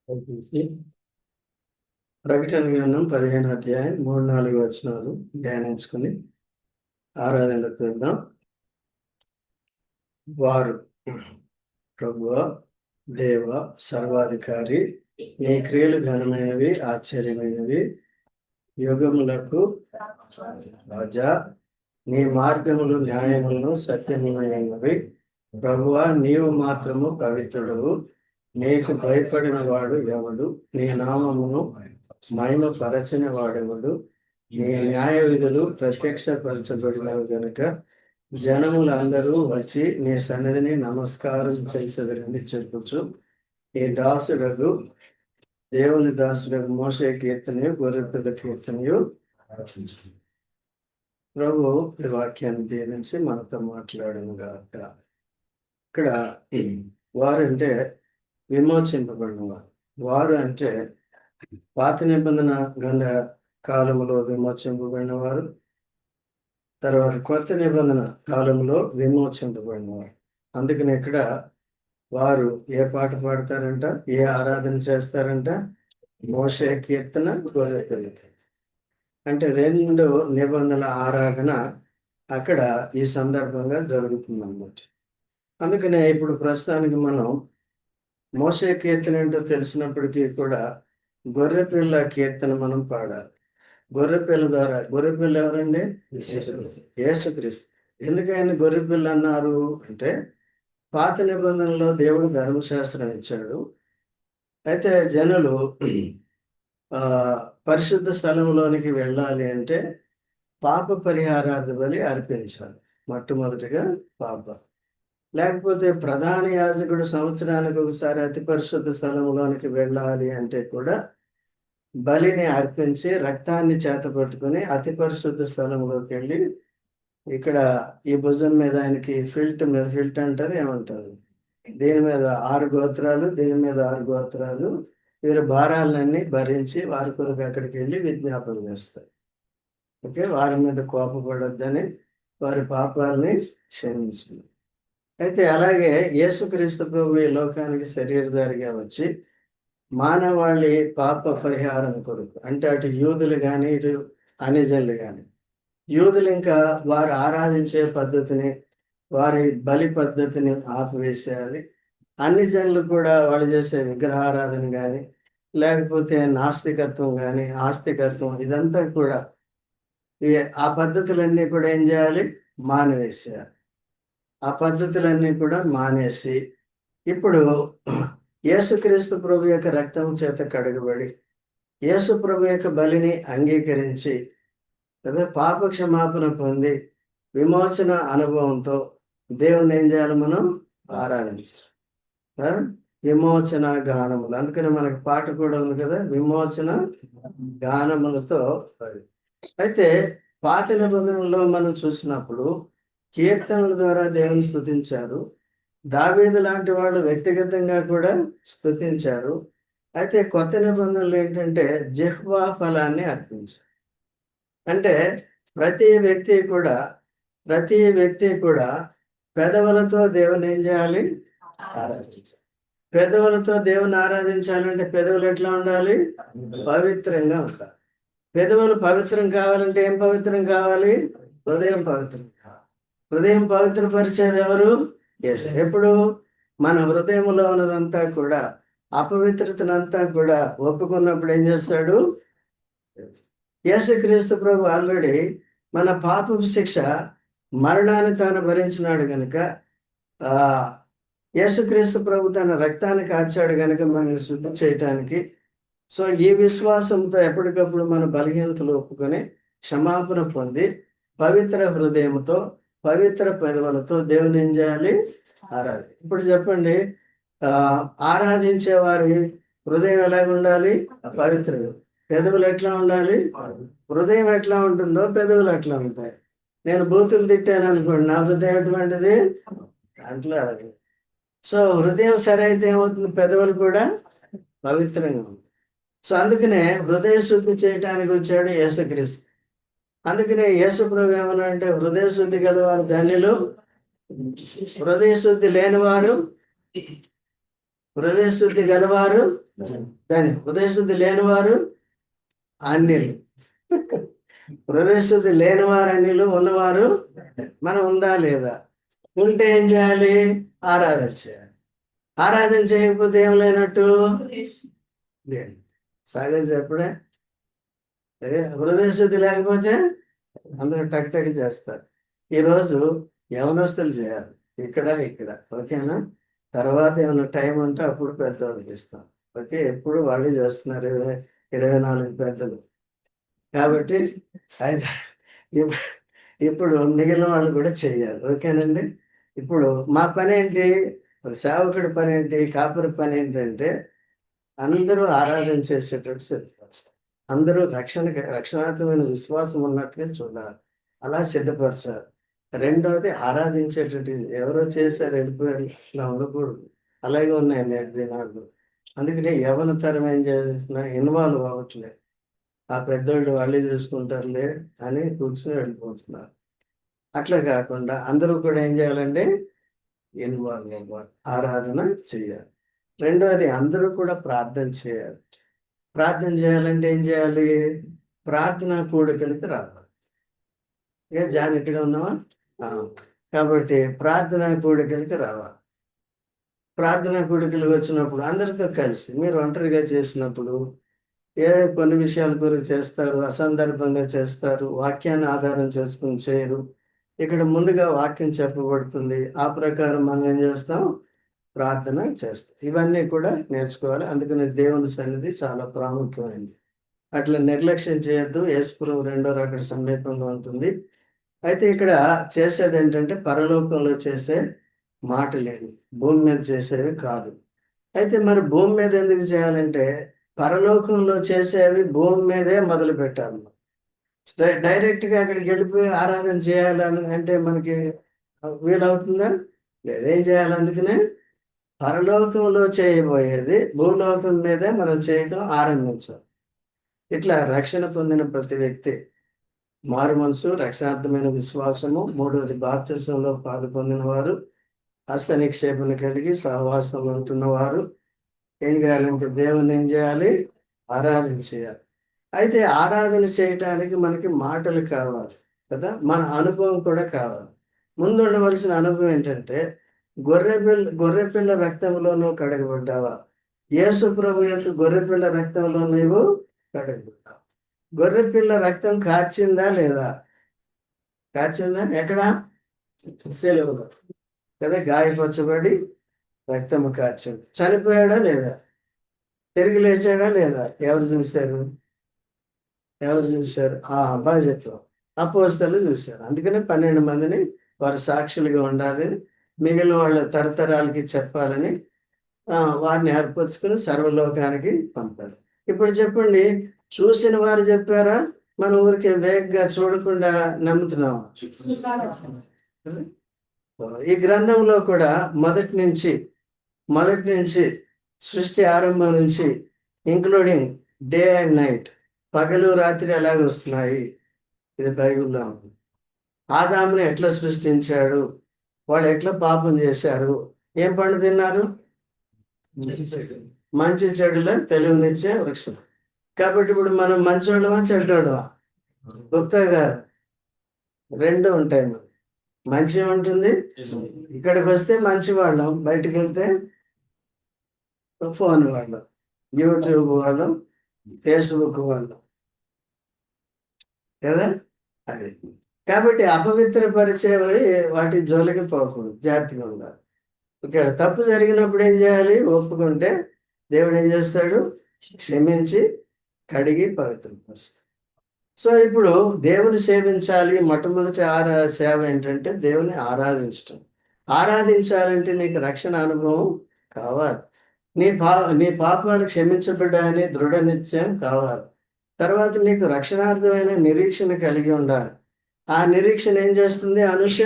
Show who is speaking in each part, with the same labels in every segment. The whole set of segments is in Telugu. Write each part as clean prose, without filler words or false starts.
Speaker 1: తీసి ప్రకటన గ్రంథం 15వ అధ్యాయం 3-4 వచనాలు ధ్యానించుకుని ఆరాధనలోకి వెళ్దాం. వారు ప్రభువా, దేవ, సర్వాధికారి, నీ క్రియలు ఘనమైనవి, ఆశ్చర్యమైనవి, యుగములకు రాజా, నీ మార్గములు న్యాయములను సత్యమైనవి. ప్రభువా, నీవు మాత్రము పవిత్రుడవు, నీకు భయపడిన వాడు ఎవడు? నీ నామమును మహిమపరచిన వాడెవడు? నీ న్యాయ విధులు ప్రత్యక్షపరచబడినవి గనుక జనములందరూ వచ్చి నీ సన్నిధిని నమస్కారం చేసేదరని చెప్పుచు ఈ దాసుడకు దేవుని దాసుడకు మోషే కీర్తనయు గొర్రెపిల్ల కీర్తనయు ప్రభు ఈ వాక్యాన్ని దీవించి మనతో మాట్లాడను గాక. ఇక్కడ వారంటే విమోచింపబడిన వారు అంటే పాత నిబంధన గంధ కాలంలో విమోచింపబడిన వారు, తర్వాత కొత్త నిబంధన కాలంలో విమోచింపబడిన వారు. అందుకని ఇక్కడ వారు ఏ పాట పాడతారంట, ఏ ఆరాధన చేస్తారంట? మోషే కీర్తన, గొర్రెపిల్ల కీర్తన. అంటే 2 నిబంధనల ఆరాధన అక్కడ ఈ సందర్భంగా జరుగుతుంది అన్నమాట. అందుకనే ఇప్పుడు ప్రస్తుతానికి మనం మోషే కీర్తన ఏంటో తెలిసినప్పటికీ కూడా గొర్రెపిల్ల కీర్తన మనం పాడాలి. గొర్రెపిల్ల ద్వారా, గొర్రెపిల్ల ఎవరండి? యేసుక్రీస్తు. ఎందుకని గొర్రెపిల్ల అన్నారు అంటే, పాత నిబంధనలో దేవుడు ధర్మశాస్త్రం ఇచ్చాడు. అయితే జనులు పరిశుద్ధ స్థలంలోనికి వెళ్ళాలి అంటే పాప పరిహారార్థ బలి అర్పించాలి. మొట్టమొదటిగా పాప, లేకపోతే ప్రధాన యాజకుడు సంవత్సరానికి ఒకసారి అతి పరిశుద్ధ స్థలంలోనికి వెళ్ళాలి అంటే కూడా బలిని అర్పించి రక్తాన్ని చేతపట్టుకుని అతి పరిశుద్ధ స్థలంలోకి వెళ్ళి, ఇక్కడ ఈ భుజం మీద ఆయనకి ఫిల్ట్ అంటారు, ఏమంటారు, దీని మీద 6 గోత్రాలు, దీని మీద 6 గోత్రాలు, వీరి భారాలన్నీ భరించి వారి కొరకు అక్కడికి వెళ్ళి విజ్ఞాపన చేస్తారు. ఓకే, వారి మీద కోపపడొద్దని, వారి పాపాలని క్షమించింది. అయితే అలాగే యేసుక్రీస్తు ప్రభు ఈ లోకానికి శరీరధారిగా వచ్చి మానవాళి పాప పరిహారం కొరకు, అంటే అటు యూదులు కానీ ఇటు అనిజనులు కానీ, యూదులు ఇంకా వారు ఆరాధించే పద్ధతిని, వారి బలి పద్ధతిని ఆపివేసేయాలి. అన్ని జనులు కూడా వాళ్ళు చేసే విగ్రహారాధన కానీ, లేకపోతే నాస్తికత్వం కానీ, ఆస్తికత్వం, ఇదంతా కూడా ఆ పద్ధతులన్నీ కూడా ఏం చేయాలి? మానివేసేయాలి. ఆ పద్ధతులన్నీ కూడా మానేసి ఇప్పుడు యేసుక్రీస్తు ప్రభు యొక్క రక్తం చేత కడగబడి యేసు ప్రభు యొక్క బలిని అంగీకరించి కదా పాప క్షమాపణ పొంది విమోచన అనుభవంతో దేవుని ఏం చేయాలి? మనం ఆరాధించాలి. విమోచన గానములు, అందుకని మనకు పాట కూడా ఉంది కదా, విమోచన గానములతో. అయితే పాత నిబంధనలో మనం చూసినప్పుడు కీర్తనల ద్వారా దేవుని స్తుతించారు. దావీదు లాంటి వాళ్ళు వ్యక్తిగతంగా కూడా స్తుతించారు. అయితే కొత్త నిబంధనలు ఏంటంటే జిహ్వా ఫలాన్ని అర్పించారు. అంటే ప్రతి వ్యక్తి కూడా పెదవులతో దేవుని ఏం చేయాలి? ఆరాధించాలి. పెదవులతో దేవుని ఆరాధించాలంటే పెదవులు ఎట్లా ఉండాలి? పవిత్రంగా ఉండాలి. పెదవులు పవిత్రం కావాలంటే ఏం పవిత్రం కావాలి? హృదయం పవిత్రం కావాలి. హృదయం పవిత్రపరిచేది ఎవరు? యేసు. ఎప్పుడు మన హృదయంలో ఉన్నదంతా కూడా అపవిత్రతనంతా కూడా ఒప్పుకున్నప్పుడు ఏం చేస్తాడు? యేసుక్రీస్తు ప్రభు ఆల్రెడీ మన పాపపు శిక్ష, మరణాన్ని తాను భరించినాడు గనుక, యేసుక్రీస్తు ప్రభు తన రక్తాన్ని కార్చాడు గనుక మనల్ని శుద్ధి చేయటానికి. సో ఈ విశ్వాసంతో ఎప్పటికప్పుడు మన బలహీనతలు ఒప్పుకొని క్షమాపణ పొంది పవిత్ర హృదయంతో, పవిత్ర పెదవులతో దేవుని ఏం చేయాలి? ఆరాధన. ఇప్పుడు చెప్పండి, ఆరాధించే వారి హృదయం ఎలాగ ఉండాలి? పవిత్రంగా. పెదవులు ఎట్లా ఉండాలి? హృదయం ఎట్లా ఉంటుందో పెదవులు అట్లా ఉంటాయి. నేను బూతులు తిట్టాను అనుకోండి, నా హృదయం ఎటువంటిది? అట్లా. సో హృదయం సరైతే ఏమవుతుంది? పెదవులు కూడా పవిత్రంగా ఉంటుంది. సో అందుకనే హృదయ శుద్ధి చేయటానికి వచ్చాడు యేసుక్రీస్తు. అందుకనే యేసు ప్రభు ఏమన్నా అంటే, హృదయ శుద్ధి గలవారు ధన్యులు, హృదయ శుద్ధి లేని వారు హృదయశుద్ధి గలవారు దాని హృదయశుద్ధి లేనివారు అన్యులు. హృదయశుద్ధి లేనివారు అన్యులు, ఉన్నవారు మనం ఉందా లేదా? ఉంటే ఏం చేయాలి? ఆరాధన చేయాలి. ఆరాధన చేయకపోతే ఏం లేనట్టు లేదు. సాగర్ చెప్పడే అదే హృదయశుద్ధి లేకపోతే అందరూ టక్ టక్ చేస్తారు. ఈరోజు యవనస్తులు చేయాలి, ఇక్కడ ఓకేనా? తర్వాత ఏమైనా టైం ఉంటే అప్పుడు పెద్దవాళ్ళకి ఇస్తాం. ఓకే, ఎప్పుడు వాళ్ళు చేస్తున్నారు 24 పెద్దలు కాబట్టి అయితే ఇప్పుడు మిగిలిన వాళ్ళు కూడా చెయ్యాలి. ఓకేనండి. ఇప్పుడు మా పని ఏంటి? సేవకుడి పని ఏంటి? కాపరి పని ఏంటంటే అందరూ ఆరాధన చేసేటట్టు సిద్ధపరచాలి. అందరూ రక్షణార్థమైన విశ్వాసం ఉన్నట్టుగా చూడాలి, అలా సిద్ధపరచాలి. రెండవది ఆరాధించేటట్టు ఎవరో చేశారు వెళ్ళిపోయారు అలా ఉండకూడదు. అలాగే ఉన్నాయి నేటి దినాలు. అందుకనే యవన తరం ఏం చేస్తున్నా ఇన్వాల్వ్ అవ్వట్లేదు. ఆ పెద్దోళ్ళు వాళ్ళే చేసుకుంటారులే అని కూర్చొని వెళ్ళిపోతున్నారు. అట్లా కాకుండా అందరూ కూడా ఏం చేయాలంటే ఇన్వాల్వ్ అవ్వాలి, ఆరాధన చేయాలి. రెండవది అందరూ కూడా ప్రార్థన చేయాలి. ప్రార్థన చేయాలంటే ఏం చేయాలి? ప్రార్థనా కూడికలకు రావాలి. ఇక జాన్ ఇక్కడ ఉన్నావా? కాబట్టి ప్రార్థనా కూడికలకు రావాలి. ప్రార్థనా కూడికలకు వచ్చినప్పుడు అందరితో కలిసి, మీరు ఒంటరిగా చేసినప్పుడు కొన్ని విషయాల గురించి చేస్తారు, అసందర్భంగా చేస్తారు, వాక్యాన్ని ఆధారం చేసుకుని చేయరు. ఇక్కడ ముందుగా వాక్యం చెప్పబడుతుంది, ఆ ప్రకారం మనం ఏం చేస్తాం? ప్రార్థన చేస్తాం. ఇవన్నీ కూడా నేర్చుకోవాలి. అందుకని దేవుని సన్నిధి చాలా ప్రాముఖ్యమైనది. అట్లా నిర్లక్ష్యం చేయొద్దు. యేసుప్రభు రెండో రాకడ సమీపంగా ఉంటుంది. అయితే ఇక్కడ చేసేది ఏంటంటే పరలోకంలో చేసే మాటలేవి, భూమి మీద చేసేవి కాదు. అయితే మరి భూమి మీద ఎందుకు చేయాలంటే పరలోకంలో చేసేవి భూమి మీదే మొదలు పెట్టాలి. డైరెక్ట్గా అక్కడికి వెళ్ళిపోయి ఆరాధన చేయాలని అంటే మనకి వీలవుతుందా? లేదేం చేయాలి? అందుకనే పరలోకంలో చేయబోయేది భూలోకం మీదే మనం చేయడం ఆరంభించాలి. ఇట్లా రక్షణ పొందిన ప్రతి వ్యక్తి మారు మనసు, రక్షణార్థమైన విశ్వాసము, మూడవది బాప్తిసంలో పాలు పొందిన వారు, హస్త నిక్షేపణ కలిగి సహవాసం ఉంటున్నవారు ఏం చేయాలంటే దేవుని ఏం చేయాలి? ఆరాధన చేయాలి. అయితే ఆరాధన చేయటానికి మనకి మాటలు కావాలి కదా, మన అనుభవం కూడా కావాలి. ముందు ఉండవలసిన అనుభవం ఏంటంటే గొర్రెపిల్ల రక్తంలో నువ్వు కడగబడ్డావా? యేసు ప్రభు యొక్క గొర్రెపిల్ల రక్తంలో నువ్వు కడగబడ్డావు. గొర్రెపిల్ల రక్తం కాచిందా లేదా? కాచిందా? ఎక్కడ? సెలవులో కదా, గాయపరచబడి రక్తము కార్చాడు. చనిపోయాడా లేదా? తిరిగి లేచాడా లేదా? ఎవరు చూశారు? బాగా చెప్పావు. అపోస్తలు చూశారు. అందుకని 12 మందిని వారు సాక్షులుగా ఉండాలని, మిగిలిన వాళ్ళ తరతరాలకి చెప్పాలని వారిని ఏర్పరచుకుని సర్వలోకానికి పంపారు. ఇప్పుడు చెప్పండి, చూసిన వారు చెప్పారా? మన ఊరికి వేగంగా చూడకుండా నమ్ముతున్నాం. ఈ గ్రంథంలో కూడా మొదటి నుంచి సృష్టి ఆరంభం నుంచి ఇంక్లూడింగ్ డే అండ్ నైట్, పగలు రాత్రి ఎలాగ వస్తున్నాయి, ఇది బైబిల్లో ఉంది. ఆదాముని ఎట్లా సృష్టించాడు, వాళ్ళు ఎట్లా పాపం చేశారు, ఏం పండు తిన్నారు? మంచి చెడుల తెలివినిచ్చే వృక్షం. కాబట్టి ఇప్పుడు మనం మంచోళ్ళమా చెడ్డోడమా? గుప్తా గారు, రెండు ఉంటాయి. మంచి ఉంటుంది, ఇక్కడికి వస్తే మంచి వాళ్ళం, బయటకు వెళ్తే ఫోన్ వాళ్ళం, యూట్యూబ్ వాళ్ళం, ఫేస్బుక్ వాళ్ళం కదా. అది కాబట్టి అపవిత్రపరిచేవి వాటి జోలికి పోకూడదు, జాగ్రత్తగా ఉండాలి. ఇక్కడ తప్పు జరిగినప్పుడు ఏం చేయాలి? ఒప్పుకుంటే దేవుడు ఏం చేస్తాడు? క్షమించి కడిగి పవిత్రపరుస్తాడు. సో ఇప్పుడు దేవుని సేవించాలి. మొట్టమొదటి సేవ ఏంటంటే దేవుని ఆరాధించటం. ఆరాధించాలంటే నీకు రక్షణ అనుభవం కావాలి. నీ పాపాలు క్షమించబడ్డాయని దృఢ నిశ్చయం కావాలి. తర్వాత నీకు రక్షణార్థమైన నిరీక్షణ కలిగి ఉండాలి. ఆ నిరీక్షణ ఏం చేస్తుంది అనుష?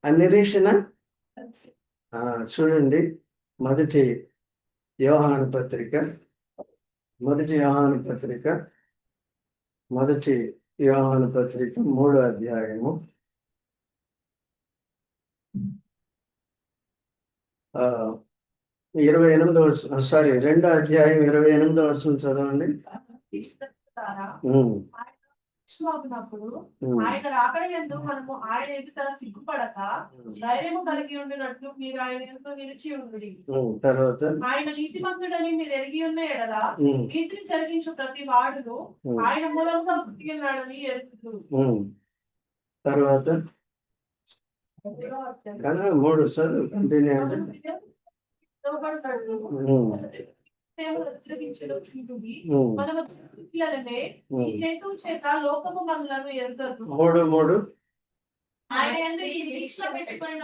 Speaker 1: ఆ నిరీక్షణ చూడండి, మొదటి యోహాను పత్రిక 3వ అధ్యాయము 6 28వ సారీ 2వ అధ్యాయం 28వ చదవండి.
Speaker 2: ఆయన రాకడయందు మనము ఆయన ఎదుట సిగ్గుపడక ధైర్యము కలిగి ఉండినట్లు మీరు ఆయన ఎదుట నిలిచి ఉండుడి.
Speaker 1: తర్వాత
Speaker 2: ఆయన నీతిమంతుడని మీరు ఎరిగి ఉన్న ఎడల నీతిని జరిగించు ప్రతి వాడును ఆయన మూలంగా బుద్ధి ఉన్నాడని ఎరుగుదు.
Speaker 1: తర్వాత 3 చదువు కంటిన్యూ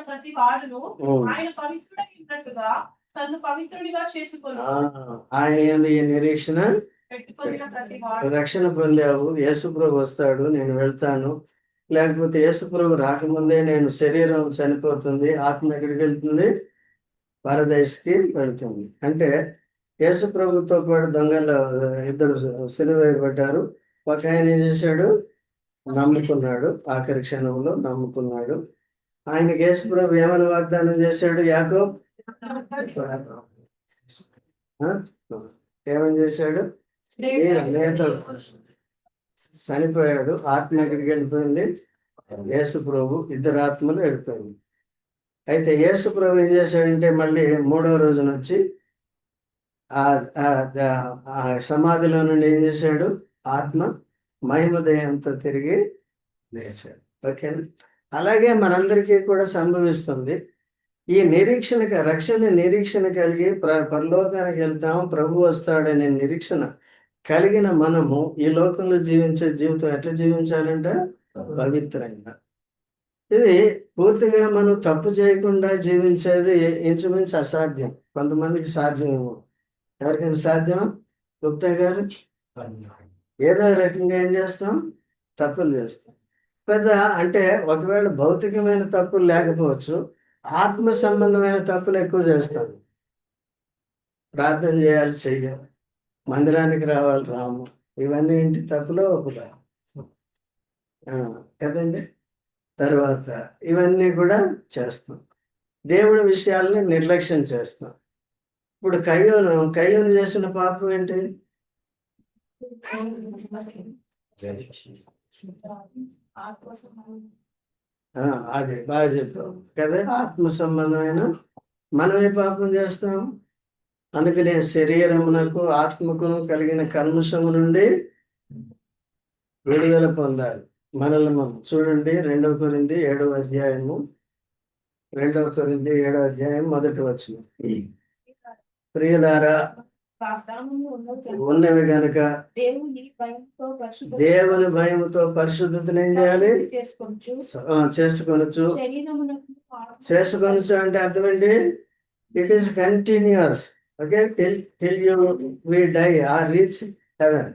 Speaker 2: ప్రతి వాడును ఆయన పవిత్రుడైనట్లుగా తను పవిత్రుడిగా చేసుకొని
Speaker 1: ఆయన నిరీక్షణ రక్షణ పొందావు. యేసుప్రభు వస్తాడు, నేను వెళ్తాను. లేకపోతే యేసుప్రభు రాకముందే నేను శరీరం చనిపోతుంది, ఆత్మ ఎక్కడికి వెళ్తుంది? పరదేశ్కి వెళ్తుంది. అంటే యేసుప్రభుతో పాటు దొంగలు 2 సిలువ వేయబడ్డారు. ఒక ఆయన ఏం చేశాడు? నమ్ముకున్నాడు. ఆఖరి క్షణంలో నమ్ముకున్నాడు. ఆయనకి యేసుప్రభు ఏమని వాగ్దానం చేశాడు? యాకోబు ఏమని చేశాడు? చనిపోయాడు, ఆత్మ ఎక్కడికి వెళ్ళిపోయింది? యేసుప్రభు 2 ఆత్మలు వెళ్ళిపోయింది. అయితే యేసుప్రభు ఏం చేశాడంటే మళ్ళీ 3వ రోజున వచ్చి ఆ సమాధిలో నుండి ఏం చేశాడు? ఆత్మ మహిమదేహంతో తిరిగి లేచాడు. ఓకేనా? అలాగే మనందరికీ కూడా సంభవిస్తుంది. ఈ రక్షణ నిరీక్షణ కలిగి పరలోకానికి వెళ్తాం, ప్రభు వస్తాడనే నిరీక్షణ కలిగిన మనము ఈ లోకంలో జీవించే జీవితం ఎట్లా జీవించాలంటే పవిత్రంగా. ఇది పూర్తిగా మనం తప్పు చేయకుండా జీవించేది ఇంచుమించు అసాధ్యం. కొంతమందికి సాధ్యమేమో. ఎవరికైనా సాధ్యమా? గుప్తా గారు, ఏదో రకంగా ఏం చేస్తాం? తప్పులు చేస్తాం. పెద్ద అంటే ఒకవేళ భౌతికమైన తప్పులు లేకపోవచ్చు, ఆత్మ సంబంధమైన తప్పులు ఎక్కువ చేస్తాం. ప్రార్థన చేయాలి, చెయ్యాలి, మందిరానికి రావాలి, రాము. ఇవన్నీ ఏంటి? తప్పులో ఒకటి కదండి. తర్వాత ఇవన్నీ కూడా చేస్తాం. దేవుడి విషయాలని నిర్లక్ష్యం చేస్తాం. ఇప్పుడు కయ్యోను చేసిన పాపం ఏంటి? అది బాగా చెప్పావు కదా. ఆత్మ సంబంధమైన మనమే పాపం చేస్తాం. అందుకనే శరీరమునకు ఆత్మకును కలిగిన కల్మషము నుండి విడుదల పొందాలి. మనల్ని మనం చూడండి. 2 కొరింథీ 7వ అధ్యాయము 1వ వచనం. ప్రియులారా, ఉన్నవి గనుక దేవుని భయముతో పరిశుద్ధతను ఏం చేయాలి? చేసుకొనొచ్చు. అంటే అర్థం ఏంటి? It is continuous. Okay, till you we die or reach heaven.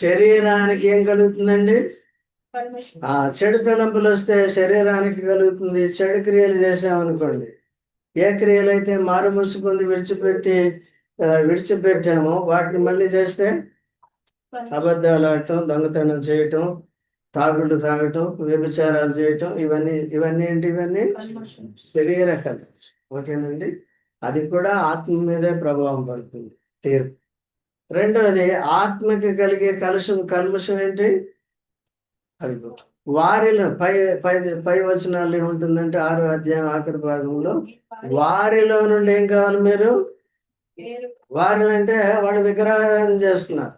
Speaker 1: శరీరానికి ఏం కలుగుతుందండి? చెడు తలంపులు వస్తే శరీరానికి కలుగుతుంది. చెడు క్రియలు చేసామనుకోండి, ఏ క్రియలు అయితే మారుమూసు పొంది విడిచిపెట్టామో వాటిని మళ్ళీ చేస్తే అబద్ధాలు ఆడటం, దొంగతనం చేయటం, తాగటం, వ్యభిచారాలు చేయటం, ఇవన్నీ ఏంటి? ఇవన్నీ శరీర కళ. ఓకేనండి. అది కూడా ఆత్మ మీదే ప్రభావం పడుతుంది, తీర్పు. రెండవది, ఆత్మకి కలిగే కల్మషం ఏంటి? అది వారిలో పై వచనాలు ఏముంటుందంటే 6వ అధ్యాయం ఆఖరి భాగంలో, వారిలో నుండి ఏం కావాలి? మీరు వారు అంటే వాడు విగ్రహారాధన చేస్తున్నారు.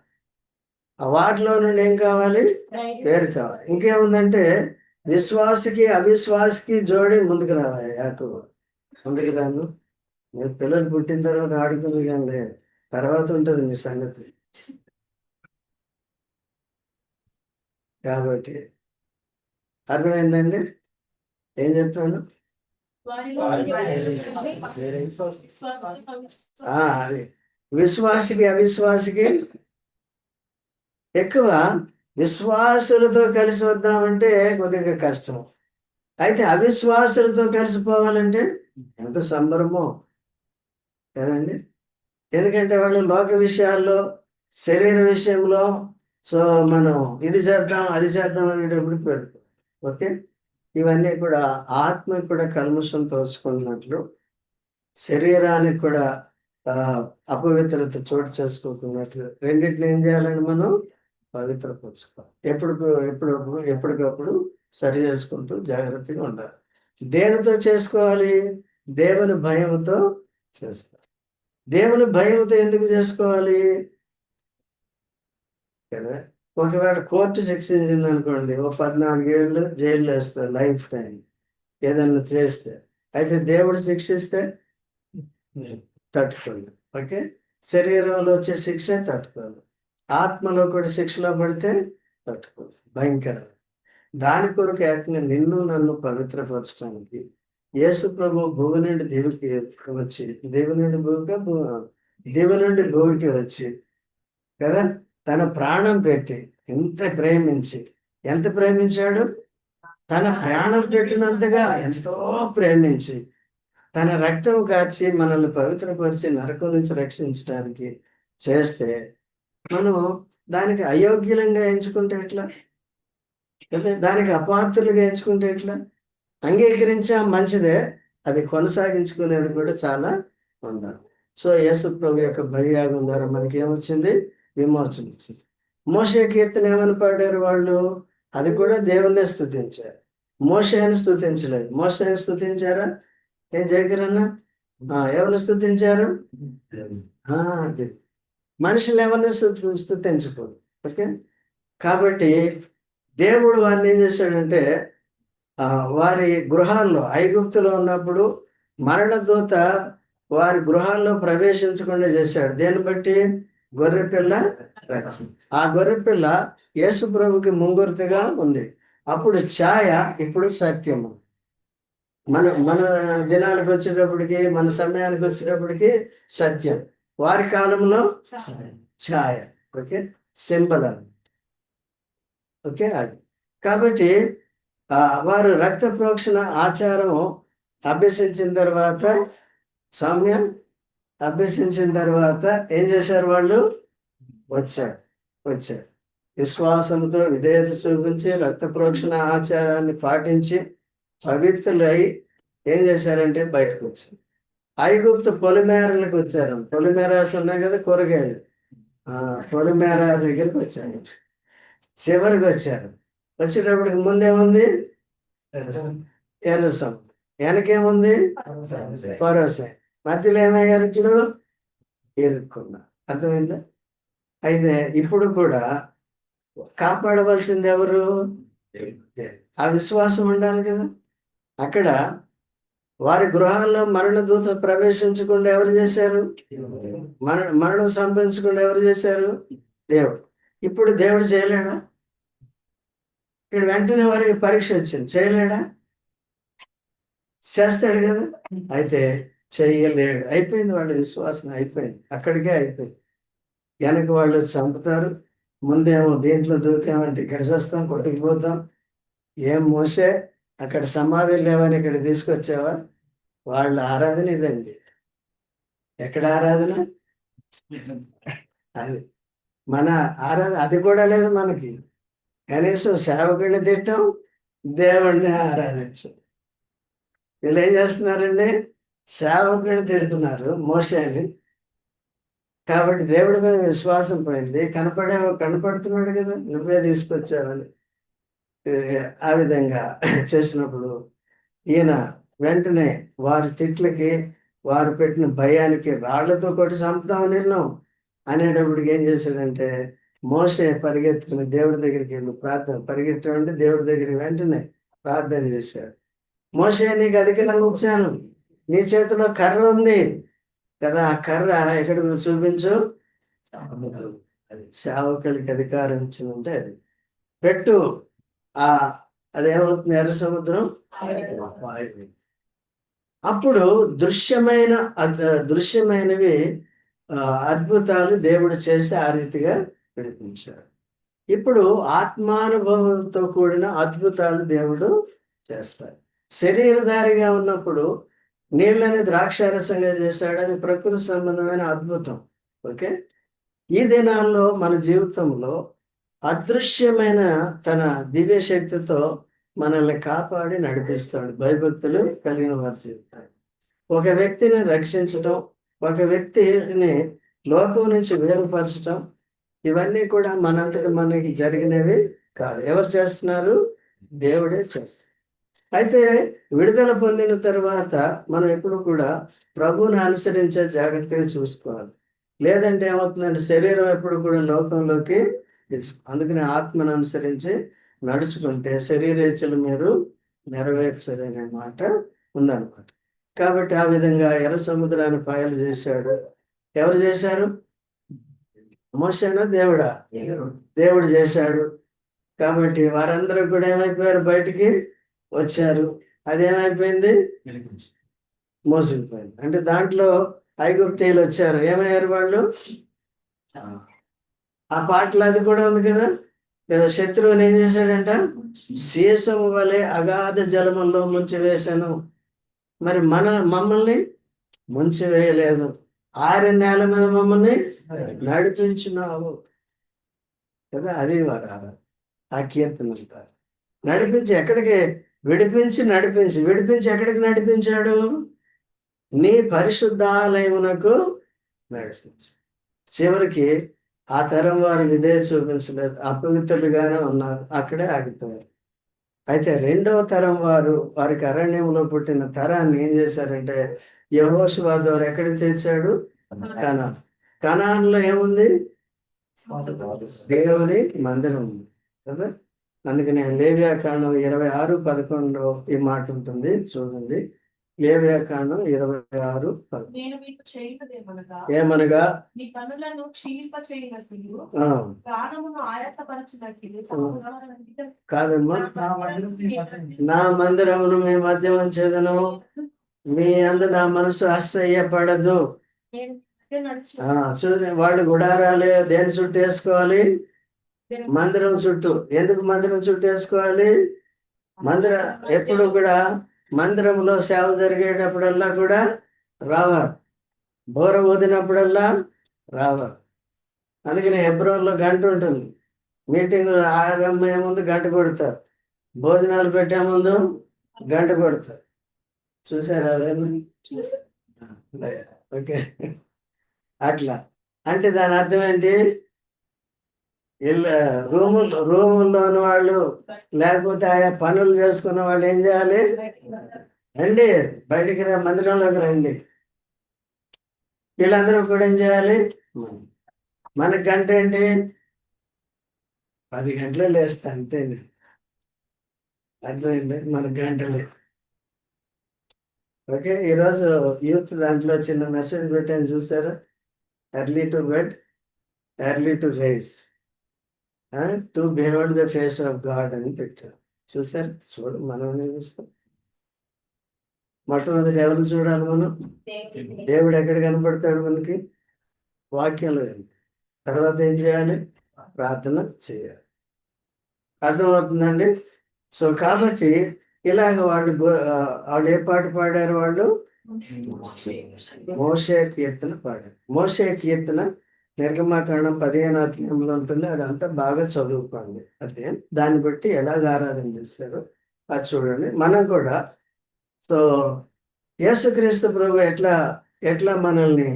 Speaker 1: వాటిలో నుండి ఏం కావాలి? వేరు కావాలి. ఇంకేముందంటే విశ్వాసికి అవిశ్వాసికి జోడి ముందుకు రావాలి. యాకోబు ముందుకు రాను, మీరు పిల్లలు పుట్టిన తర్వాత ఆడుకుంది కానీ లేదు, తర్వాత ఉంటుంది మీ సంగతి. కాబట్టి అర్థమైందండి ఏం చెప్తాను? అది విశ్వాసికి అవిశ్వాసికి ఎక్కువ. విశ్వాసులతో కలిసి వద్దామంటే కొద్దిగా కష్టం. అయితే అవిశ్వాసులతో కలిసిపోవాలంటే ఎంత సంబరమో కదండి. ఎందుకంటే వాళ్ళు లోక విషయాల్లో, శరీర విషయంలో మనం ఇది చేద్దాం అది చేద్దాం అనేటప్పుడు పెడతాం. ఓకే, ఇవన్నీ కూడా ఆత్మకు కూడా కల్మషం తోచుకున్నట్లు శరీరానికి కూడా అపవిత్రత చోటు చేసుకోకున్నట్లు రెండింటిని ఏం చేయాలండి మనం పవిత్రపరచుకోవాలి. ఎప్పటికప్పుడు సరి చేసుకుంటూ జాగ్రత్తగా ఉండాలి. దేనితో చేసుకోవాలి? దేవుని భయంతో చేసుకోవాలి. దేవుని భయంతో ఎందుకు చేసుకోవాలి కదా? ఒకవేళ కోర్టు శిక్షించింది అనుకోండి, 14 ఏళ్ళు జైల్లో వేస్తారు, లైఫ్ టైం ఏదన్నా చేస్తే. అయితే దేవుడు శిక్షిస్తే తట్టుకోండి. ఓకే, శరీరంలో వచ్చే శిక్ష తట్టుకోదు, ఆత్మలో కూడా శిక్షలో పడితే తట్టుకోదు, భయంకరం. దాని కొరకు ఏకంగా నిన్ను నన్ను పవిత్రపరచడానికి యేసు ప్రభు భూమి నుండి దేవునికి వచ్చి, దేవుని నుండి భూమికి వచ్చి కదా, తన ప్రాణం పెట్టి ఎంత ప్రేమించాడు? తన ప్రాణం పెట్టినంతగా ఎంతో ప్రేమించి తన రక్తం కార్చి మనల్ని పవిత్రపరిచి నరకం నుంచి రక్షించడానికి చేస్తే మనం దానికి అయోగ్యులంగా ఎంచుకుంటే ఎట్లా? దానికి అపాత్రులుగా ఎంచుకుంటే ఎట్లా? అంగీకరించా మంచిదే, అది కొనసాగించుకునేది కూడా చాలా ఉండాలి. సో యేసు ప్రభు యొక్క బలియాగం ద్వారా మనకి ఏమొచ్చింది? విమోచన వచ్చింది. మోషే కీర్తన ఏమని పాడారు వాళ్ళు? అది కూడా దేవుణ్ణే స్తుతించారు, మోషేని స్తుతించలేదు. మోషేని స్తుతించారా? ఏం జయకరన్నా? ఎవరిని స్తుతించారు? మనుషులు ఎవరిని స్తుతించకూడదు. ఓకే, కాబట్టి దేవుడు వారిని ఏం చేశాడంటే వారి గృహాల్లో, ఐగుప్తులో ఉన్నప్పుడు మరణదూత వారి గృహాల్లో ప్రవేశించకుండా చేశాడు. దేన్ని బట్టి? గొర్రెపిల్ల రక్తం. ఆ గొర్రెపిల్ల యేసు ప్రభుకి ముంగుర్తుగా ఉంది. అప్పుడు ఛాయ, ఇప్పుడు సత్యము. మన దినానికి వచ్చేటప్పటికి, మన సమయానికి వచ్చేటప్పటికి సత్యం. వారి కాలంలో ఛాయ. ఓకే, సింబల్ అని. ఓకే, అది కాబట్టి వారు రక్త ప్రోక్షణ ఆచారం అభ్యసించిన తర్వాత, సౌమ్యం అభ్యసించిన తర్వాత ఏం చేశారు? వాళ్ళు వచ్చారు విశ్వాసంతో విధేయత చూపించి రక్త ప్రోక్షణ ఆచారాన్ని పాటించి పవిత్రులై ఏం చేశారంటే బయటకు వచ్చారు. ఐగుప్తు పొలిమేరలకు వచ్చారు. పొలిమేరాస్ ఉన్నాయి కదా, కూరగాయలు. పొలిమేర దగ్గరికి వచ్చారు, చివరికి వచ్చారు. వచ్చేటప్పటికి ముందేముంది? ఎర్ర సముద్రం. వెనకేముంది? ఫరోసే. మధ్యలో ఏమయ్యారు? ఇప్పుడు ఇరుక్కున్నా. అర్థమైందా? అయితే ఇప్పుడు కూడా కాపాడవలసింది ఎవరు? ఆ విశ్వాసం ఉండాలి కదా. అక్కడ వారి గృహాల్లో మరణ దూత ప్రవేశించకుండా ఎవరు చేశారు? మరణం సంభవించకుండా ఎవరు చేశారు? దేవుడు. ఇప్పుడు దేవుడు చేయలేడా? ఇక్కడ వెంటనే వారికి పరీక్ష వచ్చింది, చేయలేడా? చేస్తాడు కదా. అయితే చేయలేడు. అయిపోయింది, వాళ్ళ విశ్వాసం అయిపోయింది, అక్కడికే అయిపోయింది. వెనక వాళ్ళు చంపుతారు, ముందేమో దీంట్లో దూకామంటే ఇక్కడ చేస్తాం, కొట్టుకుపోతాం. ఏం మోసే, అక్కడ సమాధులు లేవని ఇక్కడ తీసుకొచ్చావా? వాళ్ళ ఆరాధన ఇదండి. ఎక్కడ ఆరాధన? అది మన ఆరాధన. అది కూడా లేదు మనకి. కనీసం సేవకుడిని తిట్టం, దేవుణ్ణి ఆరాధించం. వీళ్ళు ఏం చేస్తున్నారండి? సేవకుడిని తిడుతున్నారు, మోసేని. కాబట్టి దేవుడి మీద విశ్వాసం పోయింది. కనపడుతున్నాడు కదా, నువ్వే తీసుకొచ్చావని. ఆ విధంగా చేసినప్పుడు ఈయన వెంటనే వారి తిట్లకి, వారు పెట్టిన భయానికి రాళ్లతో కొట్టి చంపుతాము నిన్ను అనేటప్పటికి ఏం చేశాడంటే, మోసే పరిగెత్తుకుని దేవుడి దగ్గరికి వెళ్ళి పరిగెత్తామంటే దేవుడి దగ్గరికి వెంటనే ప్రార్థన చేశాడు. మోసే, నీకు అధికారం ఇచ్చాను, నీ చేతిలో కర్ర ఉంది కదా, ఆ కర్ర ఎక్కడ చూపించు. అది సేవకులకి అధికారం ఇచ్చిందంటే అది పెట్టు. అదేమవుతుంది? ఎర్ర సముద్రం వాయువు. అప్పుడు దృశ్యమైనవి అద్భుతాలు దేవుడు చేసి ఆ రీతిగా వినిపించాడు. ఇప్పుడు ఆత్మానుభవంతో కూడిన అద్భుతాలు దేవుడు చేస్తాడు. శరీరధారిగా ఉన్నప్పుడు నీళ్ళని ద్రాక్షారసంగా చేశాడు, అది ప్రకృతి సంబంధమైన అద్భుతం. ఓకే, ఈ దినాల్లో మన జీవితంలో అదృశ్యమైన తన దివ్య శక్తితో మనల్ని కాపాడి నడిపిస్తాడు. భయభక్తులు కలిగిన వారు జీవితాలు. ఒక వ్యక్తిని రక్షించటం, ఒక వ్యక్తిని లోకం నుంచి వేరుపరచటం, ఇవన్నీ కూడా మనంతట మనకి జరిగినవి కాదు. ఎవరు చేస్తున్నారు? దేవుడే చేస్తారు. అయితే విడుదల పొందిన తర్వాత మనం ఎప్పుడు కూడా ప్రభువుని అనుసరించే జాగ్రత్తగా చూసుకోవాలి. లేదంటే ఏమవుతుందంటే శరీరం ఎప్పుడు కూడా లోకంలోకి అందుకని ఆత్మను అనుసరించి నడుచుకుంటే శరీరేచ్ఛలు మీరు నెరవేర్చదనే మాట ఉందన్నమాట. కాబట్టి ఆ విధంగా ఎర్ర సముద్రాన్ని పాయలు చేశాడు. ఎవరు చేశారు? మోషేనా దేవుడా? దేవుడు చేశాడు. కాబట్టి వారందరూ కూడా ఏమైపోయారు? బయటికి వచ్చారు. అదేమైపోయింది? మోసుకుపోయింది. అంటే దాంట్లో ఐగుప్తీయులు వచ్చారు. ఏమయ్యారు వాళ్ళు? ఆ పాటలు అది కూడా ఉంది కదా. లేదా శత్రువుని ఏం చేశాడంట? సీసము వలె అగాధ జలముల్లో ముంచి వేశాను. మరి మమ్మల్ని ముంచి వేయలేదు, ఆరిన నేల మీద మమ్మల్ని నడిపించినావు కదా. అది వారు ఆ కీర్తన అంటారు. నడిపించి ఎక్కడికి? విడిపించి ఎక్కడికి నడిపించాడు? నీ పరిశుద్ధాలయమునకు నడిపించి. చివరికి ఆ తరం వారు ఇదే చూపించలేదు, అపవిత్రులుగానే ఉన్నారు, అక్కడే ఆగిపోయారు. అయితే రెండవ తరం వారికి అరణ్యంలో పుట్టిన తరాన్ని ఏం చేశారంటే యెహోషువ ద్వారా ఎక్కడ చేర్చాడు? కనాన్లో ఏముంది? దేవుని మందిరం ఉంది కదా. అందుకని లేవియాకాండం 26:11 ఈ మాట ఉంటుంది, చూడండి. లేవియాకాండం 26:11 ఏమనగా కాదమ్మా, నా మందిరమును మీ మధ్య ఉంచేదను, మీ అందు నా మనసు అసహ్యపడదు. చూడండి, వాళ్ళు గుడారాలే దేని చుట్టూ వేసుకోవాలి? మందిరం చుట్టూ. ఎందుకు మందిరం చుట్టూ వేసుకోవాలి? ఎప్పుడు కూడా మందిరంలో సేవ జరిగేటప్పుడల్లా కూడా రావాలి, బోర ఊదినప్పుడల్లా రావాలి. అందుకని హెబ్రోన్లో గంట ఉంటుంది. మీటింగ్ ఆరంభమయ్యే ముందు గంట కొడతారు, భోజనాలు పెట్టే ముందు గంట కొడతారు. చూసారా ఎవరైనా? ఓకే, అట్లా. అంటే దాని అర్థం ఏంటి? రూముల్లోని వాళ్ళు లేకపోతే ఆయా పనులు చేసుకున్న వాళ్ళు ఏం చేయాలి? రండి, బయటికి మందిరంలోకి రండి. వీళ్ళందరూ కూడా ఏం చేయాలి? మనకి గంట ఏంటి? 10 గంటలు లేస్తా అంతే. అర్థమైంది? మనకు గంట లేదు. ఓకే, ఈరోజు యూత్ దాంట్లో చిన్న మెసేజ్ పెట్టాను, చూసారా? Early to bed, early to rice, to behold the face of God అని పెట్టారు. చూసారు? మనం చూస్తాం. మొట్టమొదటి ఎవరిని చూడాలి మనం? దేవుడు ఎక్కడ కనపడతాడు మనకి? వాక్యంలో. తర్వాత ఏం చేయాలి? ప్రార్థన చేయాలి. అర్థమవుతుందండి? సో కాబట్టి ఇలాగ వాళ్ళు ఏ పాట పాడారు? వాళ్ళు మోషే కీర్తన పాడారు. మోషే కీర్తన నిర్గమాకాండం 15వ అధ్యాయంలో ఉంటుంది. అదంతా బాగా చదువుకోండి. అదే దాన్ని బట్టి ఎలాగ ఆరాధన చేస్తారో అది చూడండి. మనం కూడా సో యేసుక్రీస్తు ప్రభు ఎట్లా మనల్ని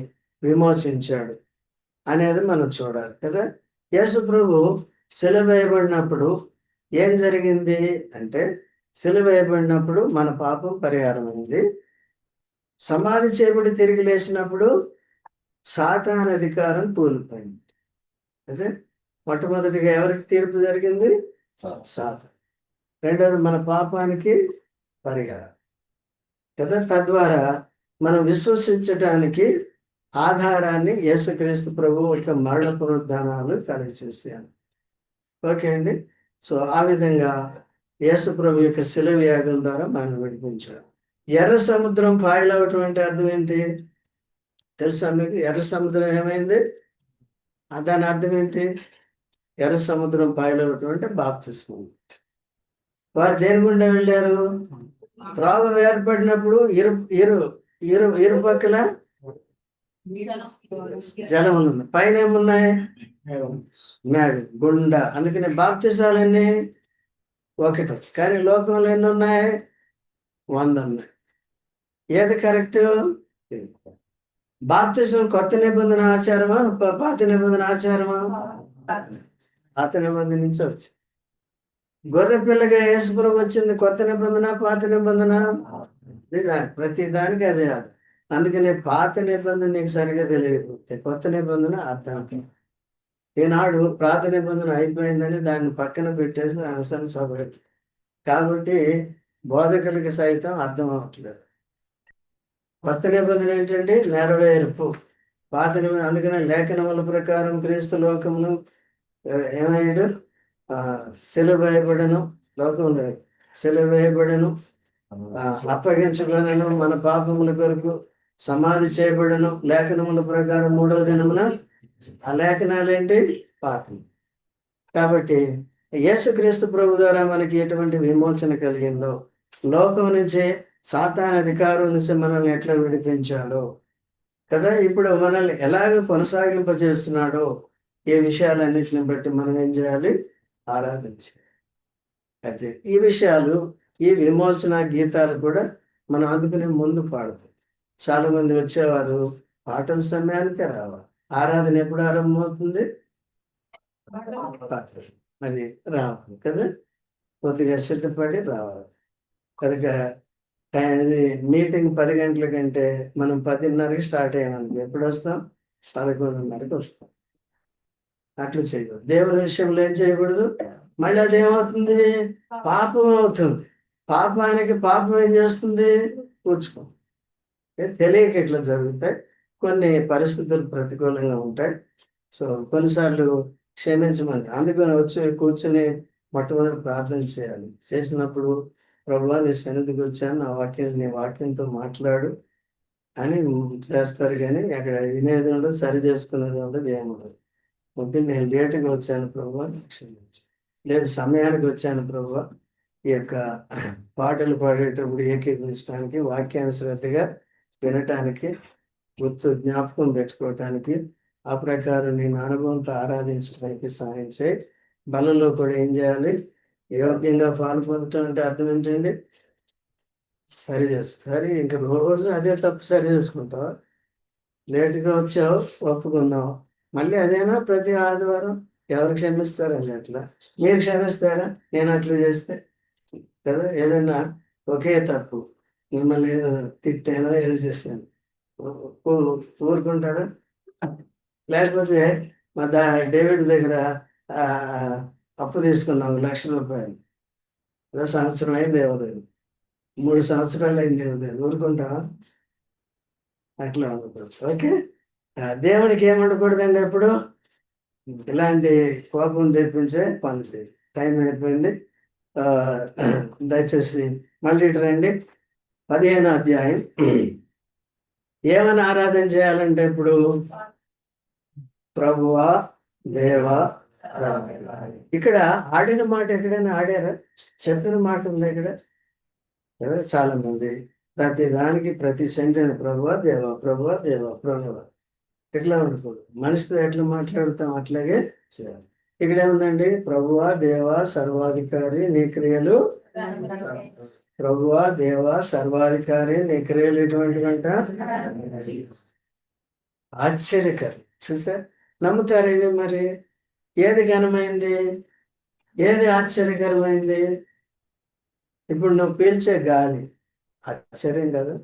Speaker 1: విమోచించాడు అనేది మనం చూడాలి కదా. యేసు ప్రభు సిలువ వేయబడినప్పుడు ఏం జరిగింది అంటే, సిలువ వేయబడినప్పుడు మన పాపం పరిహారం అయింది. సమాధి చేయబడి తిరిగి లేచినప్పుడు సాతాను అధికారం కూలిపోయింది. అదే మొట్టమొదటిగా ఎవరికి తీర్పు జరిగింది? సాతాను. రెండవది మన పాపానికి పరిహారం కదా. తద్వారా మనం విశ్వసించటానికి ఆధారాన్ని యేసుక్రీస్తు ప్రభువు యొక్క మరణ పునరుద్ధానాలు కలిగజేశాను. ఓకే అండి. సో ఆ విధంగా యేసు ప్రభు యొక్క శిలువ యాగం ద్వారా మనం విడిపించాడు. ఎర్ర సముద్రం పాయలవటం అంటే అర్థం ఏంటి తెలుసా మీకు? ఎర్ర సముద్రం ఏమైంది? దాని అర్థం ఏంటి? ఎర్ర సముద్రం పాయలవటం అంటే బాప్తిస్మం. వారు దేని గుండా వెళ్ళారు? త్రోవ ఏర్పడినప్పుడు ఇరుపక్కల జలములు ఉన్నాయి, పైన ఏమున్నాయి? మేఘ గుండా. అందుకని బాప్తిసాలన్నీ ఒకటి. కానీ లోకంలో ఎన్ని ఉన్నాయి? 100 ఉన్నాయి. ఏది కరెక్ట్? బాప్తిజం కొత్త నిబంధన ఆచారమా, పాత నిబంధన ఆచారమా? పాత నిబంధన నుంచి వచ్చింది. గొర్రె పిల్లగా యేసుప్రభు వచ్చింది కొత్త నిబంధన, పాత నిబంధన? ప్రతి దానికి అదే అది. అందుకని పాత నిబంధన నీకు సరిగా తెలియకపోతే కొత్త నిబంధన అర్థం. ఈనాడు పాత నిబంధన అయిపోయిందని దాన్ని పక్కన పెట్టేసి అసలు చదవలేదు. కాబట్టి బోధకులకి సైతం అర్థం అవ్వట్లేదు. కొత్త నిబంధన ఏంటండి? నెరవేర్పు. పాత నిబంధన అందుకనే లేఖనముల ప్రకారం క్రీస్తు లోకమును ఏమయ్యాడు? సిలువ వేయబడను, లోకంలో సిలువ వేయబడను, అప్పగించబడను, మన పాపముల కొరకు సమాధి చేయబడను, లేఖనముల ప్రకారం 3వ దినమున. ఆ లేఖనాలు ఏంటి? పాతం. కాబట్టి యేసుక్రీస్తు ప్రభు ద్వారా మనకి ఎటువంటి విమోచన కలిగిందో, లోకం నుంచి సాతాను అధికారం నుంచి మనల్ని ఎట్లా విడిపించాడో కదా, ఇప్పుడు మనల్ని ఎలాగ కొనసాగింపజేస్తున్నాడో ఈ విషయాలన్నింటిని బట్టి మనం ఏం చేయాలి? ఆరాధించాలి. అయితే ఈ విషయాలు, ఈ విమోచన గీతాలు కూడా మనం అందుకునే ముందు పాడుతాం. చాలా మంది వచ్చేవారు పాటల సమయానికే రావాలి. ఆరాధన ఎప్పుడు ఆరంభమవుతుంది? పాటలు మరి రావాలి కదా, కొద్దిగా సిద్ధపడి రావాలి. కనుక ఇది మీటింగ్ 10 గంటల కంటే మనం 10:30కి స్టార్ట్ అయ్యామనుకో ఎప్పుడు వస్తాం? 11:30కి వస్తాం. అట్లా చేయకూడదు. దేవుని విషయంలో ఏం చేయకూడదు. మళ్ళీ అదేమవుతుంది? పాపం అవుతుంది. పాపానికి పాపం ఏం చేస్తుంది? కూర్చుకో. తెలియక ఇట్లా జరుగుతాయి. కొన్ని పరిస్థితులు ప్రతికూలంగా ఉంటాయి. సో కొన్నిసార్లు క్షమించమని అందుకని వచ్చి కూర్చొని మొట్టమొదటి ప్రార్థన చేయాలి. చేసినప్పుడు ప్రభువా నీ సన్నిధికి వచ్చాను, నీ వాక్యంతో మాట్లాడు అని చేస్తారు. కానీ అక్కడ వినేది ఉండదు, సరి చేసుకునేది ఉండదు, ఏముండదు. ముఖ్యంగా నేను లేటుగా వచ్చాను ప్రభువా క్షమించు, లేదు సమయానికి వచ్చాను ప్రభువా, ఈ యొక్క పాటలు పాడేటప్పుడు ఏకీభవించడానికి, వాక్యాన్ని శ్రద్ధగా వినటానికి, గుర్తు జ్ఞాపకం పెట్టుకోవటానికి, ఆ ప్రకారం నేను అనుభవంతో ఆరాధించడానికి సహాయం చేయి. బలలో కూడా ఏం చేయాలి? యోగ్యంగా పాల్పొందటం అంటే అర్థం ఏంటండి? సరి చేసుకో. సరే ఇంక రోజు అదే తప్పు సరి చేసుకుంటావు. లేటుగా వచ్చావు, ఒప్పుకున్నావు, మళ్ళీ అదేనా ప్రతి ఆదివారం? ఎవరు క్షమిస్తారండి అట్లా? మీరు క్షమిస్తారా నేను అట్లా చేస్తే? కదా, ఏదైనా ఒకే తప్పు, మిమ్మల్ని ఏదో తిట్టానో ఏదో చేశాను, ఊరుకుంటారా? లేకపోతే మా డేవిడ్ దగ్గర అప్పు తీసుకున్నాం 1,00,000 రూపాయలు, ఏదో సంవత్సరం అయింది ఇవ్వలేదు, 3 సంవత్సరాలు అయింది ఇవ్వలేదు, ఊరుకుంటావా? అట్లా ఉండకూడదు. ఓకే, దేవునికి ఏమండకూడదండి ఎప్పుడు ఇలాంటి కోపం తెప్పించే పనులు చేయి. టైం అయిపోయింది. దయచేసి మళ్ళీ రండి. 15వ అధ్యాయం. ఏమని ఆరాధన చేయాలంటే ఇప్పుడు ప్రభువా దేవా. ఇక్కడ ఆడిన మాట ఎక్కడైనా ఆడారా? చెప్పిన మాట ఉంది ఇక్కడ? చాలా మంది ప్రతి దానికి ప్రతి సెంటెన్స్ ప్రభువా దేవా, ప్రభువా దేవా, ప్రభువా ఎట్లా ఉండకూడదు. మనిషితో ఎట్లా మాట్లాడుతాం అట్లాగే చేయాలి. ఇక్కడ ఏముందండి? ప్రభువా దేవా సర్వాధికారి నీ క్రియలు. ప్రభువా దేవా సర్వాధికారి నీ క్రియలు ఎటువంటివంట? ఆశ్చర్యకరం. చూసా, నమ్ముతారు ఇవి? మరి ఏది ఘనమైంది, ఏది ఆశ్చర్యకరమైంది? ఇప్పుడు నువ్వు పీల్చే గాలి ఆశ్చర్యం కదా.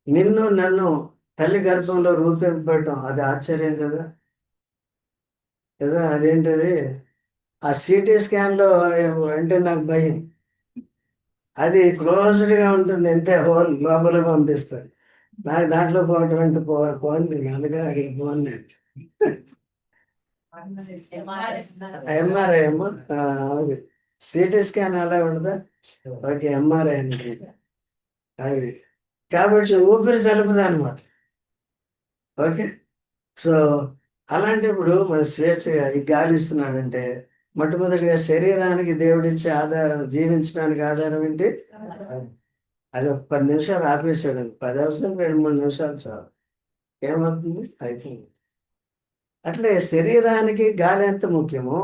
Speaker 1: నిన్ను నన్ను తల్లి గర్భంలో రూపింపబడటం అది ఆశ్చర్యం కదా. కదా, అదేంటది? ఆ సిటీ స్కాన్లో అంటే నాకు భయం. అది క్లోజ్డ్గా ఉంటుంది, ఎంతే హోల్ లోపల పంపిస్తారు. నాకు దాంట్లో పోవటం అంటే పోను, అందుకని అక్కడికి పోను నేను. ఎంఆర్ఐ అమ్మా, అది సిటీ స్కాన్ అలా ఉండదా? ఓకే, ఎంఆర్ఐ అంటే అది. కాబట్టి ఊపిరి జలుపుదా అనమాట. ఓకే, సో అలాంటప్పుడు మన స్వేచ్ఛగా ఈ గాలి ఇస్తున్నాడంటే మొట్టమొదటిగా శరీరానికి దేవుడిచ్చే ఆధారం, జీవించడానికి ఆధారం ఏంటి? అది ఒక 10 నిమిషాలు ఆపేసాడు, 10 అవసరం 2-3 నిమిషాలు చాలు, ఏమవుతుంది? అయిపోయింది. అట్లే శరీరానికి గాలి ఎంత ముఖ్యమో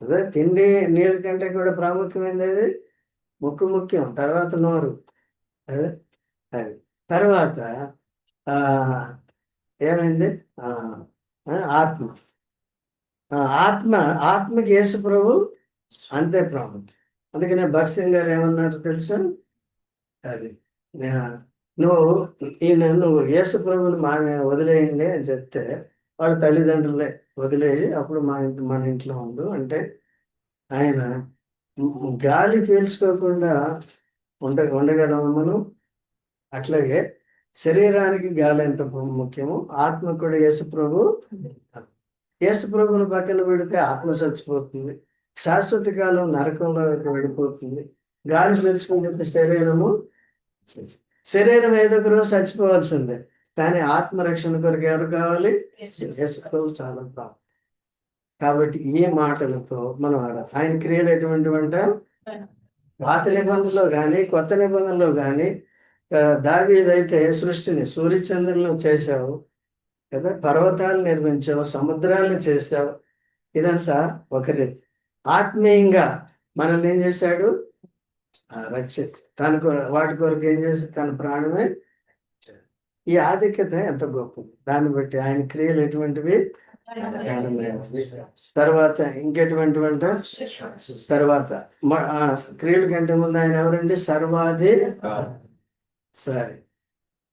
Speaker 1: అదే తిండి నీళ్ళ కంటే కూడా ప్రాముఖ్యమైనది అది ముక్కు ముఖ్యం, తర్వాత నోరు. అదే అది తర్వాత ఆ ఏమైంది ఆ ఆత్మ. ఆత్మ ఆత్మకి యేసు ప్రభు అంతే ప్రాముఖ్యం. అందుకనే భక్త్ సింగ్ గారు ఏమన్నారు తెలుసా, అది నువ్వు నువ్వు యేసు ప్రభుని వదిలేయండి అని చెప్తే వాళ్ళ తల్లిదండ్రులే వదిలేయి అప్పుడు మన ఇంట్లో ఉండు అంటే, ఆయన గాలి పీల్చుకోకుండా ఉండగలము మనం. అట్లాగే శరీరానికి గాలి ఎంత ముఖ్యమో ఆత్మ కూడా యేసు ప్రభుని పక్కన పెడితే ఆత్మ చచ్చిపోతుంది, శాశ్వత కాలం నరకంలో వెళ్ళిపోతుంది. గాలి పీల్చుకుంటే శరీరం ఏదో ఒక రోజు చచ్చిపోవాల్సిందే, కానీ ఆత్మరక్షణ కొరకు ఎవరు కావాలి? యేసు ప్రభు చాలా ప్రాముఖ్యం. కాబట్టి ఈ మాటలతో మనం ఆయన క్రియలు ఎటువంటివంట, పాత నిబంధనలో కానీ కొత్త నిబంధనలో కానీ దావీదైతే సృష్టిని సూర్యచంద్రులను చేశావు కదా, పర్వతాలు నిర్మించావు, సముద్రాలను చేశావు. ఇదంతా ఒకరి ఆత్మీయంగా మనల్ని ఏం చేశాడు, రక్షించి వాటి కొరకు ఏం చేసి తన ప్రాణమే. ఈ ఆధిక్యత ఎంత గొప్పది, దాన్ని బట్టి ఆయన క్రియలు ఎటువంటివి, తర్వాత ఇంకెటువంటి తర్వాత క్రియల కంటే ముందు ఆయన ఎవరండి,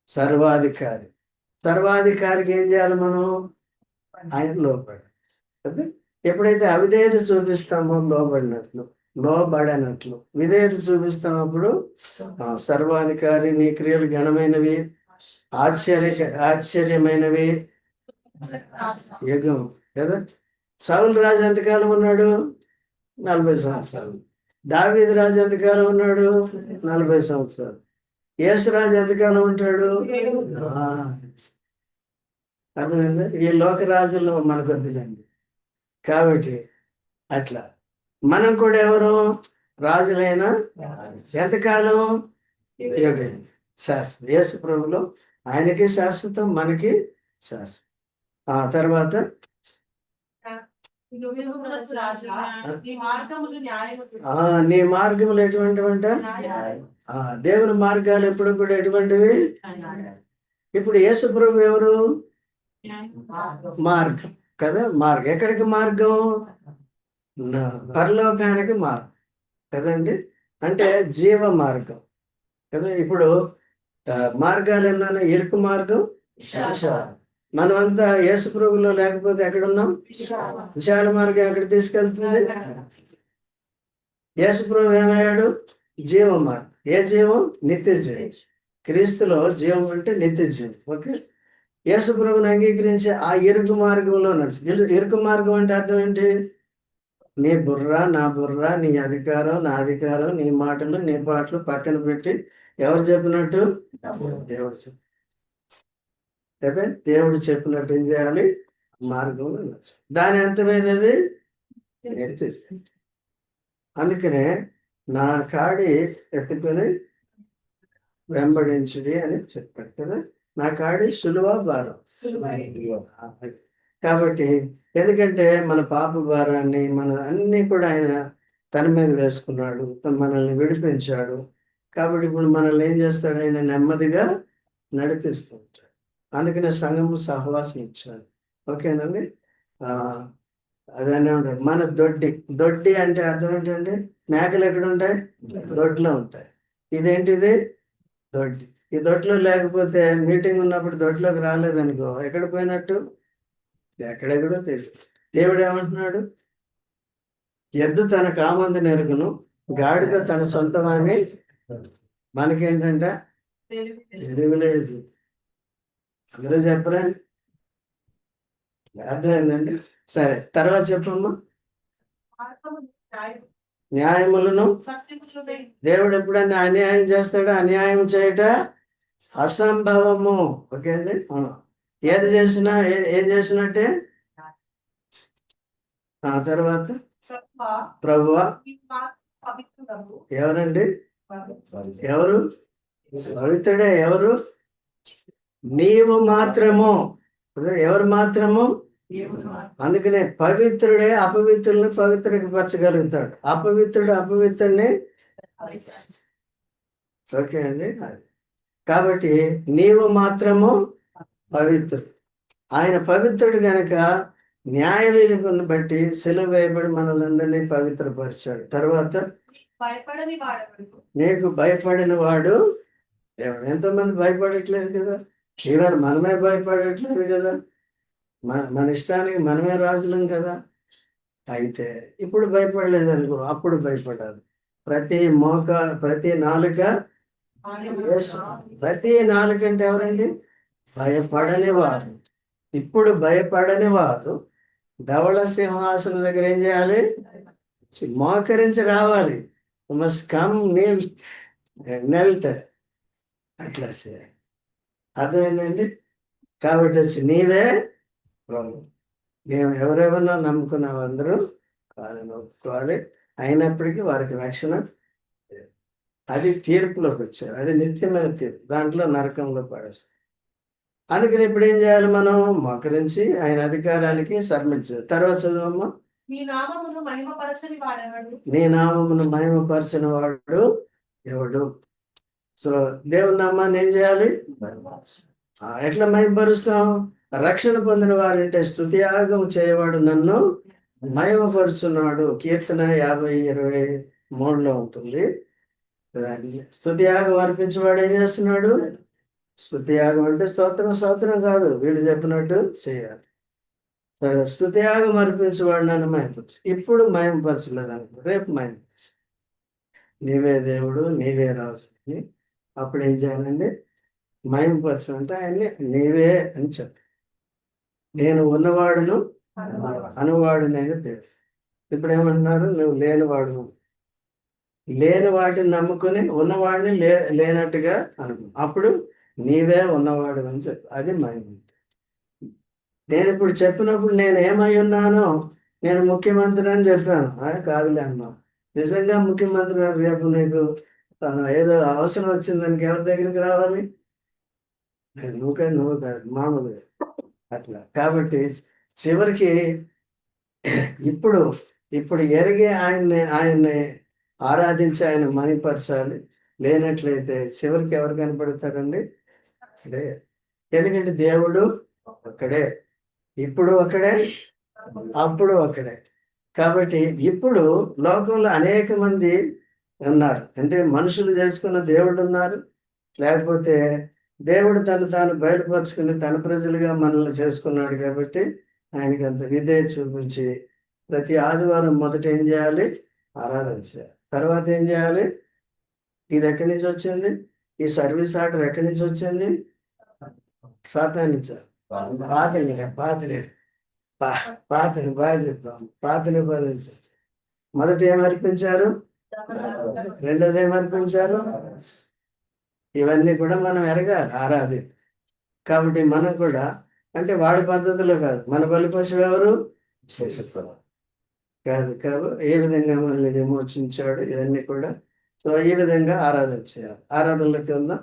Speaker 1: సర్వాధికారి. సర్వాధికారికి ఏం చేయాలి మనం, ఆయన లోబడి. ఎప్పుడైతే అవిధేయత చూపిస్తామో లోబడనట్లు విధేయత చూపిస్తామప్పుడు సర్వాధికారి నీ క్రియలు ఘనమైనవి, ఆశ్చర్యమైనవి, యుగం కదా. సౌలు రాజు ఎంతకాలం ఉన్నాడు, 40 సంవత్సరాలు. దావీదు రాజు ఎంతకాలం ఉన్నాడు, 40 సంవత్సరాలు. యేసురాజు ఎంతకాలం ఉంటాడు, అర్థమైందా. ఈ లోక రాజుల్లో మనకు వద్దులండి. కాబట్టి అట్లా మనం కూడా ఎవరు, రాజులైన ఎంతకాలం, శాశ్వతం. యేసు ప్రభులో ఆయనకి శాశ్వతం, మనకి శాశ్వతం. తర్వాత నీ మార్గములు ఎటువంటివంట, దేవుని మార్గాలు ఎప్పుడు కూడా ఎటువంటివి. ఇప్పుడు యేసు ప్రభు ఎవరు, మార్గం కదా. మార్గం ఎక్కడికి మార్గం, పరలోకానికి మార్గం కదండి, అంటే జీవ మార్గం కదా. ఇప్పుడు మార్గాలు ఎన్నాను, ఇరుకు మార్గం, మనమంతా యేసు ప్రభులో లేకపోతే ఎక్కడున్నాం, విశాల మార్గం ఎక్కడ తీసుకెళ్తుంది. యేసు ప్రభు ఏమయ్యాడు, జీవ మార్గం. ఏ జీవం, నిత్య జీవం. క్రీస్తులో జీవం అంటే నిత్య జీవం. ఓకే, యేసు ప్రభుని అంగీకరించి ఆ ఇరుకు మార్గంలో నడుచు. ఇరుకు మార్గం అంటే అర్థం ఏంటి, నీ బుర్ర నా బుర్ర, నీ అధికారం నా అధికారం, నీ మాటలు నీ పాటలు పక్కన పెట్టి ఎవరు చెప్పినట్టు, దేవుడు చెప్పు కదా. దేవుడు చెప్పినట్టు ఏం చేయాలి, మార్గంలో నడుచు. దాని అంతమైనది అందుకనే నా కాడి ఎత్తుకొని వెంబడించుడి అని చెప్పాడు కదా. నా కాడి సులువ భారం. కాబట్టి ఎందుకంటే మన పాప భారాన్ని మన అన్ని కూడా ఆయన తన మీద వేసుకున్నాడు, మనల్ని విడిపించాడు. కాబట్టి ఇప్పుడు మనల్ని ఏం చేస్తాడు, ఆయన నెమ్మదిగా నడిపిస్తూ ఉంటాడు. అందుకనే సంఘము సహవాసం ఇచ్చాడు. ఓకేనండి. అదనే ఉంటాయి. మన దొడ్డి అంటే అర్థం ఏంటండి, మేకలు ఎక్కడ ఉంటాయి, దొడ్లో ఉంటాయి. ఇదేంటిది, దొడ్డి. ఈ దొడ్లో లేకపోతే మీటింగ్ ఉన్నప్పుడు దొడ్లోకి రాలేదనుకో ఎక్కడ పోయినట్టు, ఎక్కడెక్కడో తెలియదు. దేవుడు ఏమంటున్నాడు, ఎద్దు తన కామంది నెరుగును, గాడిద తన సొంతమని. మనకేంటంటే తెలియలేదు. అందరూ చెప్పరా, అర్థమైందండి. సరే, తర్వాత చెప్పమ్మా. న్యాయములను దేవుడు ఎప్పుడన్నా అన్యాయం చేస్తాడో, అన్యాయం చేయట అసంభవము. ఓకే అండి. ఏది చేసినా ఏం చేసినట్టే. తర్వాత ప్రభువా, ఎవరండి, ఎవరు పవిత్రుడే, ఎవరు, నీవు మాత్రము. ఎవరు మాత్రము, అందుకనే పవిత్రుడే అపవిత్రుల్ని పవిత్రపరచగలుగుతాడు, అపవిత్రుడు అపవిత్రుడిని. ఓకే అండి. కాబట్టి నీవు మాత్రము పవిత్రుడు. ఆయన పవిత్రుడు గనక న్యాయ విధిని బట్టి సెలవు వేయబడి మనల్ని అందరినీ పవిత్రపరిచాడు. తర్వాత
Speaker 2: భయపడని వాడెవడు?
Speaker 1: నీకు భయపడిన వాడు ఎవడు? ఎంతోమంది భయపడట్లేదు కదా, ఈవెన్ మనమే భయపడట్లేదు కదా, మన ఇష్టానికి మనమే రాజులం కదా. అయితే ఇప్పుడు భయపడలేదు అనుకో, అప్పుడు భయపడాలి. ప్రతి నాలుక యేసు. ప్రతి నాలుక అంటే ఎవరండి? భయపడని వారు. ఇప్పుడు భయపడని వారు ధవళ సింహాసనం దగ్గర ఏం చేయాలి? మోకరించి రావాలి. మస్ట్ కమ్ నెల్ట్ అట్లా అర్థమైందండి. కాబట్టి వచ్చి నీవే ప్రభు. మేము ఎవరెవరినో నమ్ముకున్నాం, అందరూ వాళ్ళని ఒప్పుకోవాలి. అయినప్పటికీ వారికి రక్షణ లేదు. అది తీర్పులోకి వచ్చారు, అది నిత్యమైన తీర్పు, దాంట్లో నరకంలో పడేస్తారు. అందుకని ఇప్పుడు ఏం చేయాలి? మనం మోకరించి ఆయన అధికారానికి సబ్మిట్ చేయాలి. తర్వాత చదువమ్మా.
Speaker 2: నీ నామమును మహిమపరచని వాడెవడు?
Speaker 1: నీ నామమును మహిమపరచిన వాడు ఎవడు? సో దేవుని నామాన్ని ఏం చేయాలి? ఎట్లా మహిమపరుస్తాం? రక్షణ పొందిన వారంటే స్తుతియాగం చేయవాడు నన్ను మహిమపరుచున్నాడు. కీర్తన 50:23 ఉంటుంది. స్తుతియాగం అర్పించేవాడు ఏం చేస్తున్నాడు? స్తుతియాగం అంటే స్తోత్రం కాదు, వీళ్ళు చెప్పినట్టు చేయాలి. స్తుతియాగం అర్పించేవాడు నన్ను మహిమపరచు. ఇప్పుడు మహిమపరచలేదు అనుకో, రేపు మహిమపరచు. నీవే దేవుడు, నీవే రాజు. అప్పుడు ఏం చేయాలండి? మహిమపరచు అంటే ఆయన్ని నీవే అని చెప్పు. నేను ఉన్నవాడును అనువాడు నేను దేవుడు. ఇప్పుడు ఏమంటున్నారు? నువ్వు లేనివాడు. లేని వాటిని నమ్ముకుని ఉన్నవాడిని లేనట్టుగా అనుకో, అప్పుడు నీవే ఉన్నవాడు అని చెప్పు. అది మహిమ. నేను ఇప్పుడు చెప్పినప్పుడు నేను ఏమై ఉన్నానో, నేను ముఖ్యమంత్రి అని చెప్పాను. కాదులే అన్నావు. నిజంగా ముఖ్యమంత్రి రేపు నీకు ఏదో అవసరం వచ్చిందానికి ఎవరి దగ్గరికి రావాలి? నువ్వు కాదు, మామూలుగా అట్లా. కాబట్టి చివరికి ఇప్పుడు ఎరిగి ఆయన్ని ఆరాధించి ఆయన మహిమపరచాలి. లేనట్లయితే చివరికి ఎవరు కనపడతారండి? అక్కడే. ఎందుకంటే దేవుడు ఒక్కడే, ఇప్పుడు ఒక్కడే, అప్పుడు ఒక్కడే. కాబట్టి ఇప్పుడు లోకంలో అనేక మంది ఉన్నారు. అంటే మనుషులు చేసుకున్న దేవుడు ఉన్నారు, లేకపోతే దేవుడు తాను బయలుపరుచుకుని తన ప్రజలుగా మనల్ని చేసుకున్నాడు. కాబట్టి ఆయనకి అంత విధేయ చూపించి ప్రతి ఆదివారం మొదట ఏం చేయాలి? ఆరాధన చేయాలి. తర్వాత ఏం చేయాలి? ఇది ఎక్కడి నుంచి వచ్చింది? ఈ సర్వీస్ ఆర్డర్ ఎక్కడి నుంచి వచ్చింది? సాతాను నుంచి. పాతని బాగా చెప్పాము. పాతని నుంచి మొదట ఏమర్పించారు? రెండోది ఏమర్పించారు? ఇవన్నీ కూడా మనం ఎరగాలి, ఆరాధి. కాబట్టి మనం కూడా అంటే వాడి పద్ధతిలో కాదు, మన బలి పశువు ఎవరు? కాదు ఏ విధంగా మనల్ని విమోచించాడు, ఇవన్నీ కూడా. సో ఈ విధంగా ఆరాధన చేయాలి. ఆరాధనలోకి వెళ్దాం.